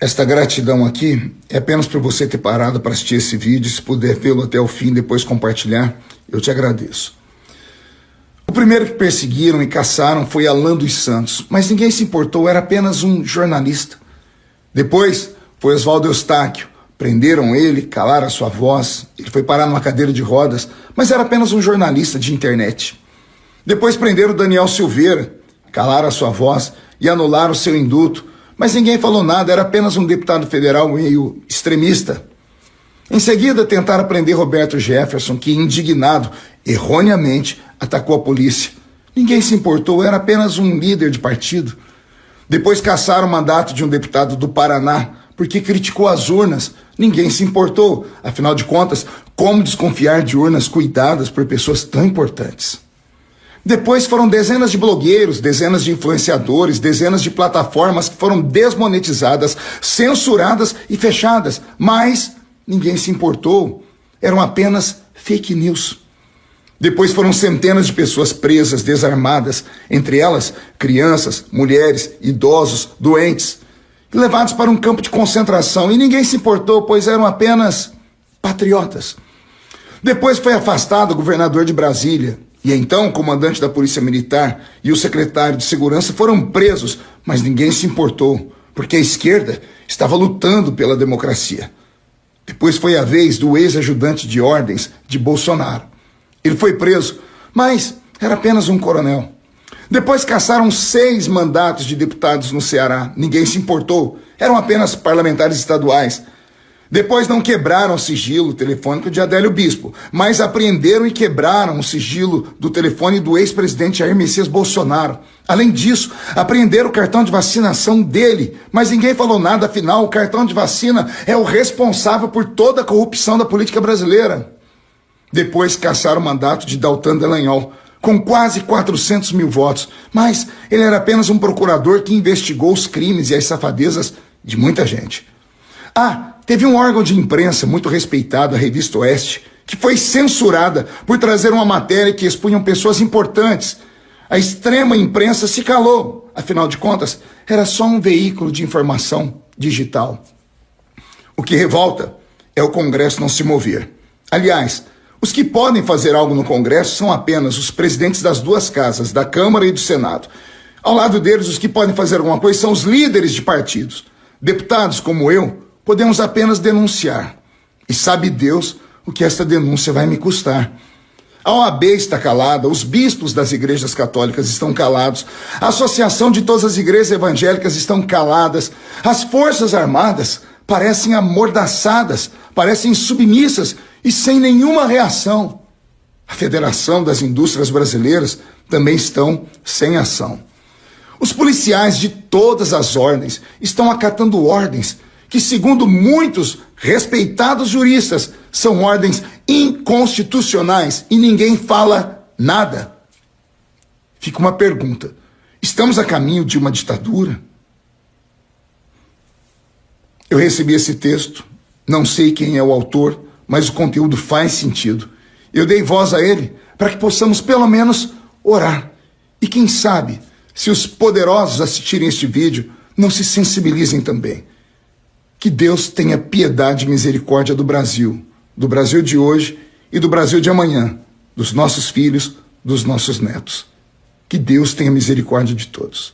Esta gratidão aqui é apenas por você ter parado para assistir esse vídeo. Se puder vê-lo até o fim e depois compartilhar, eu te agradeço. O primeiro que perseguiram e caçaram foi Alan dos Santos, mas ninguém se importou, era apenas um jornalista. Depois foi Oswaldo Eustáquio. Prenderam ele, calaram a sua voz, ele foi parar numa cadeira de rodas, mas era apenas um jornalista de internet. Depois prenderam Daniel Silveira, calaram a sua voz e anularam o seu indulto, mas ninguém falou nada, era apenas um deputado federal meio extremista. Em seguida, tentaram prender Roberto Jefferson, que, indignado, erroneamente, atacou a polícia. Ninguém se importou, era apenas um líder de partido. Depois caçaram o mandato de um deputado do Paraná, porque criticou as urnas. Ninguém se importou. Afinal de contas, como desconfiar de urnas cuidadas por pessoas tão importantes? Depois foram dezenas de blogueiros, dezenas de influenciadores, dezenas de plataformas que foram desmonetizadas, censuradas e fechadas. Mas ninguém se importou. Eram apenas fake news. Depois foram centenas de pessoas presas, desarmadas, entre elas crianças, mulheres, idosos, doentes, levados para um campo de concentração. E ninguém se importou, pois eram apenas patriotas. Depois foi afastado o governador de Brasília. E então o comandante da Polícia Militar e o secretário de Segurança foram presos, mas ninguém se importou, porque a esquerda estava lutando pela democracia. Depois foi a vez do ex-ajudante de ordens de Bolsonaro. Ele foi preso, mas era apenas um coronel. Depois caçaram 6 mandatos de deputados no Ceará. Ninguém se importou, eram apenas parlamentares estaduais. Depois não quebraram o sigilo telefônico de Adélio Bispo, mas apreenderam e quebraram o sigilo do telefone do ex-presidente Jair Messias Bolsonaro. Além disso, apreenderam o cartão de vacinação dele, mas ninguém falou nada, afinal o cartão de vacina é o responsável por toda a corrupção da política brasileira. Depois caçaram o mandato de Daltan Dallagnol, com quase 400 mil votos, mas ele era apenas um procurador que investigou os crimes e as safadezas de muita gente. Teve um órgão de imprensa muito respeitado, a Revista Oeste, que foi censurada por trazer uma matéria que expunham pessoas importantes. A extrema imprensa se calou. Afinal de contas, era só um veículo de informação digital. O que revolta é o Congresso não se mover. Aliás, os que podem fazer algo no Congresso são apenas os presidentes das duas casas, da Câmara e do Senado. Ao lado deles, os que podem fazer alguma coisa são os líderes de partidos. Deputados como eu, podemos apenas denunciar. E sabe Deus o que esta denúncia vai me custar. A OAB está calada, os bispos das igrejas católicas estão calados, a Associação de todas as igrejas evangélicas estão caladas, as Forças Armadas parecem amordaçadas, parecem submissas e sem nenhuma reação. A Federação das Indústrias Brasileiras também estão sem ação. Os policiais de todas as ordens estão acatando ordens que, segundo muitos respeitados juristas, são ordens inconstitucionais e ninguém fala nada. Fica uma pergunta: estamos a caminho de uma ditadura? Eu recebi esse texto, não sei quem é o autor, mas o conteúdo faz sentido. Eu dei voz a ele para que possamos pelo menos orar. E quem sabe, se os poderosos assistirem este vídeo, não se sensibilizem também. Que Deus tenha piedade e misericórdia do Brasil de hoje e do Brasil de amanhã, dos nossos filhos, dos nossos netos. Que Deus tenha misericórdia de todos.